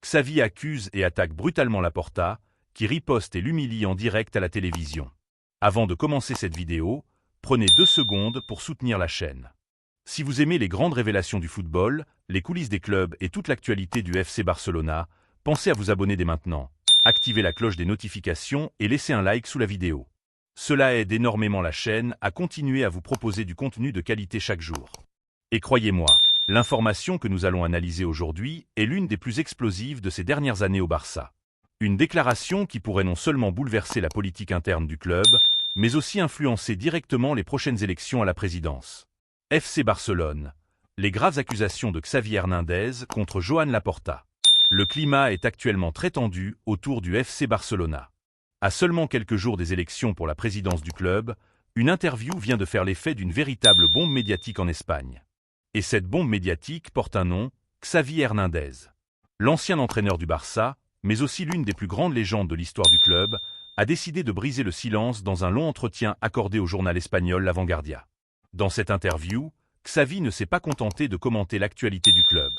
Xavi accuse et attaque brutalement Laporta, qui riposte et l'humilie en direct à la télévision. Avant de commencer cette vidéo, prenez 2 secondes pour soutenir la chaîne. Si vous aimez les grandes révélations du football, les coulisses des clubs et toute l'actualité du FC Barcelona, pensez à vous abonner dès maintenant, activez la cloche des notifications et laissez un like sous la vidéo. Cela aide énormément la chaîne à continuer à vous proposer du contenu de qualité chaque jour. Et croyez-moi, l'information que nous allons analyser aujourd'hui est l'une des plus explosives de ces dernières années au Barça. Une déclaration qui pourrait non seulement bouleverser la politique interne du club, mais aussi influencer directement les prochaines élections à la présidence. FC Barcelone. Les graves accusations de Xavi Hernandez contre Joan Laporta. Le climat est actuellement très tendu autour du FC Barcelona. À seulement quelques jours des élections pour la présidence du club, une interview vient de faire l'effet d'une véritable bombe médiatique en Espagne. Et cette bombe médiatique porte un nom, Xavi Hernandez. L'ancien entraîneur du Barça, mais aussi l'une des plus grandes légendes de l'histoire du club, a décidé de briser le silence dans un long entretien accordé au journal espagnol La Vanguardia. Dans cette interview, Xavi ne s'est pas contenté de commenter l'actualité du club.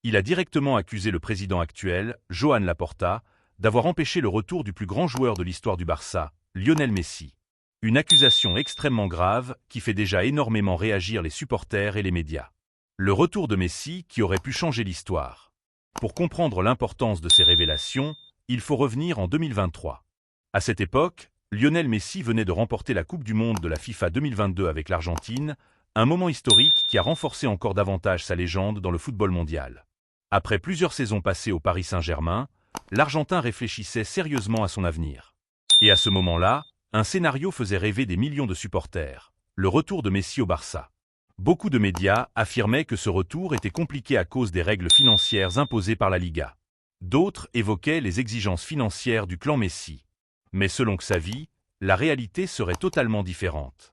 Il a directement accusé le président actuel, Joan Laporta, d'avoir empêché le retour du plus grand joueur de l'histoire du Barça, Lionel Messi. Une accusation extrêmement grave qui fait déjà énormément réagir les supporters et les médias. Le retour de Messi qui aurait pu changer l'histoire. Pour comprendre l'importance de ces révélations, il faut revenir en 2023. À cette époque, Lionel Messi venait de remporter la Coupe du Monde de la FIFA 2022 avec l'Argentine, un moment historique qui a renforcé encore davantage sa légende dans le football mondial. Après plusieurs saisons passées au Paris Saint-Germain, l'Argentin réfléchissait sérieusement à son avenir. Et à ce moment-là, un scénario faisait rêver des millions de supporters, le retour de Messi au Barça. Beaucoup de médias affirmaient que ce retour était compliqué à cause des règles financières imposées par la Liga. D'autres évoquaient les exigences financières du clan Messi. Mais selon Xavi, la réalité serait totalement différente.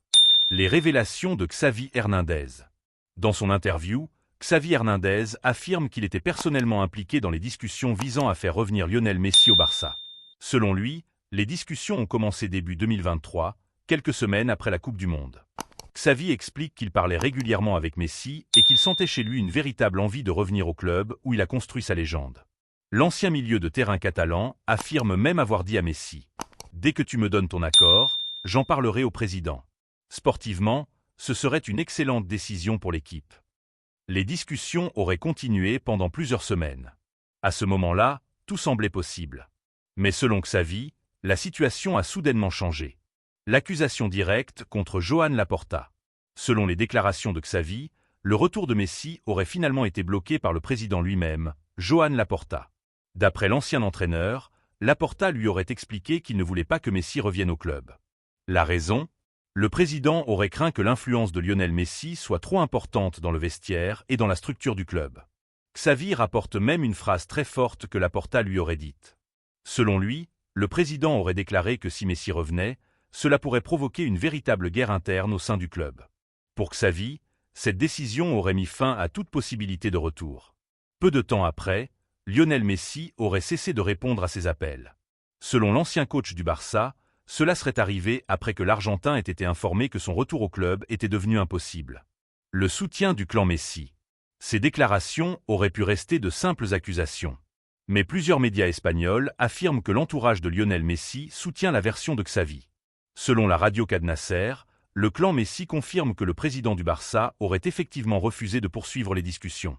Les révélations de Xavi Hernandez. Dans son interview, Xavi Hernandez affirme qu'il était personnellement impliqué dans les discussions visant à faire revenir Lionel Messi au Barça. Selon lui, les discussions ont commencé début 2023, quelques semaines après la Coupe du Monde. Xavi explique qu'il parlait régulièrement avec Messi et qu'il sentait chez lui une véritable envie de revenir au club où il a construit sa légende. L'ancien milieu de terrain catalan affirme même avoir dit à Messi « Dès que tu me donnes ton accord, j'en parlerai au président ». Sportivement, ce serait une excellente décision pour l'équipe. Les discussions auraient continué pendant plusieurs semaines. À ce moment-là, tout semblait possible. Mais selon Xavi, la situation a soudainement changé. L'accusation directe contre Joan Laporta. Selon les déclarations de Xavi, le retour de Messi aurait finalement été bloqué par le président lui-même, Joan Laporta. D'après l'ancien entraîneur, Laporta lui aurait expliqué qu'il ne voulait pas que Messi revienne au club. La raison ? Le président aurait craint que l'influence de Lionel Messi soit trop importante dans le vestiaire et dans la structure du club. Xavi rapporte même une phrase très forte que Laporta lui aurait dite. Selon lui, le président aurait déclaré que si Messi revenait, cela pourrait provoquer une véritable guerre interne au sein du club. Pour Xavi, cette décision aurait mis fin à toute possibilité de retour. Peu de temps après, Lionel Messi aurait cessé de répondre à ses appels. Selon l'ancien coach du Barça, cela serait arrivé après que l'Argentin ait été informé que son retour au club était devenu impossible. Le soutien du clan Messi. Ces déclarations auraient pu rester de simples accusations. Mais plusieurs médias espagnols affirment que l'entourage de Lionel Messi soutient la version de Xavi. Selon la radio Cadnacer, le clan Messi confirme que le président du Barça aurait effectivement refusé de poursuivre les discussions.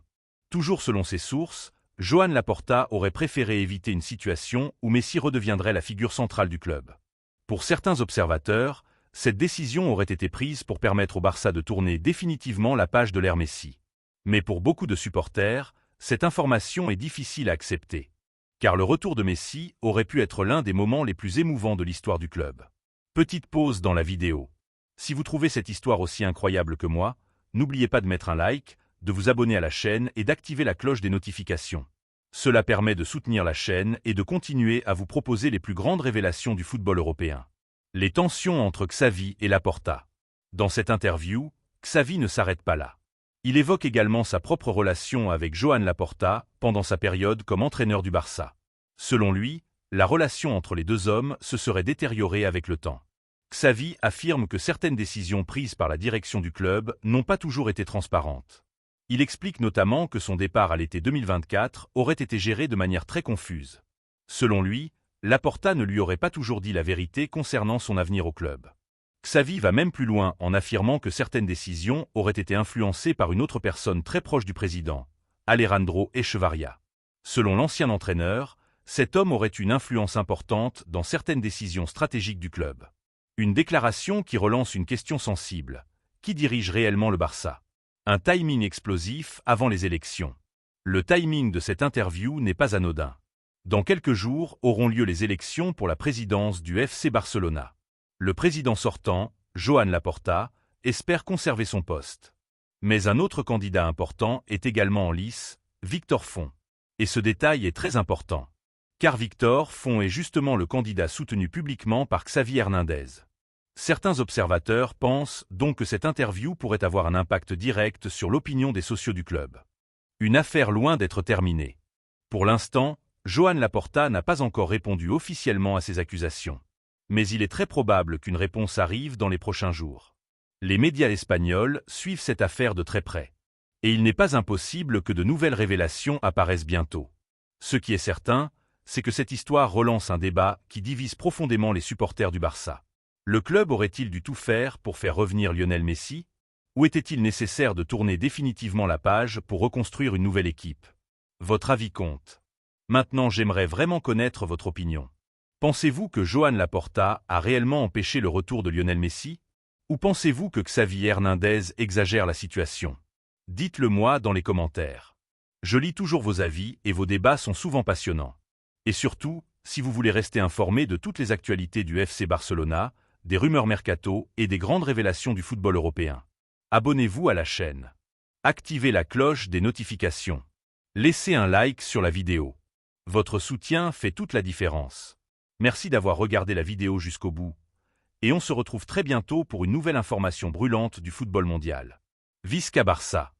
Toujours selon ses sources, Joan Laporta aurait préféré éviter une situation où Messi redeviendrait la figure centrale du club. Pour certains observateurs, cette décision aurait été prise pour permettre au Barça de tourner définitivement la page de l'ère Messi. Mais pour beaucoup de supporters, cette information est difficile à accepter. Car le retour de Messi aurait pu être l'un des moments les plus émouvants de l'histoire du club. Petite pause dans la vidéo. Si vous trouvez cette histoire aussi incroyable que moi, n'oubliez pas de mettre un like, de vous abonner à la chaîne et d'activer la cloche des notifications. Cela permet de soutenir la chaîne et de continuer à vous proposer les plus grandes révélations du football européen. Les tensions entre Xavi et Laporta. Dans cette interview, Xavi ne s'arrête pas là. Il évoque également sa propre relation avec Joan Laporta pendant sa période comme entraîneur du Barça. Selon lui, la relation entre les deux hommes se serait détériorée avec le temps. Xavi affirme que certaines décisions prises par la direction du club n'ont pas toujours été transparentes. Il explique notamment que son départ à l'été 2024 aurait été géré de manière très confuse. Selon lui, Laporta ne lui aurait pas toujours dit la vérité concernant son avenir au club. Xavi va même plus loin en affirmant que certaines décisions auraient été influencées par une autre personne très proche du président, Alejandro Echevarría. Selon l'ancien entraîneur, cet homme aurait une influence importante dans certaines décisions stratégiques du club. Une déclaration qui relance une question sensible. Qui dirige réellement le Barça? Un timing explosif avant les élections. Le timing de cette interview n'est pas anodin. Dans quelques jours auront lieu les élections pour la présidence du FC Barcelona. Le président sortant, Joan Laporta, espère conserver son poste. Mais un autre candidat important est également en lice, Victor Font. Et ce détail est très important. Car Victor Font est justement le candidat soutenu publiquement par Xavi Hernandez. Certains observateurs pensent donc que cette interview pourrait avoir un impact direct sur l'opinion des socios du club. Une affaire loin d'être terminée. Pour l'instant, Joan Laporta n'a pas encore répondu officiellement à ces accusations. Mais il est très probable qu'une réponse arrive dans les prochains jours. Les médias espagnols suivent cette affaire de très près. Et il n'est pas impossible que de nouvelles révélations apparaissent bientôt. Ce qui est certain, c'est que cette histoire relance un débat qui divise profondément les supporters du Barça. Le club aurait-il dû tout faire pour faire revenir Lionel Messi? Ou était-il nécessaire de tourner définitivement la page pour reconstruire une nouvelle équipe? Votre avis compte. Maintenant, j'aimerais vraiment connaître votre opinion. Pensez-vous que Joan Laporta a réellement empêché le retour de Lionel Messi? Ou pensez-vous que Xavi Hernandez exagère la situation? Dites-le moi dans les commentaires. Je lis toujours vos avis et vos débats sont souvent passionnants. Et surtout, si vous voulez rester informé de toutes les actualités du FC Barcelona, des rumeurs mercato et des grandes révélations du football européen, abonnez-vous à la chaîne. Activez la cloche des notifications. Laissez un like sur la vidéo. Votre soutien fait toute la différence. Merci d'avoir regardé la vidéo jusqu'au bout. Et on se retrouve très bientôt pour une nouvelle information brûlante du football mondial. Visca Barça.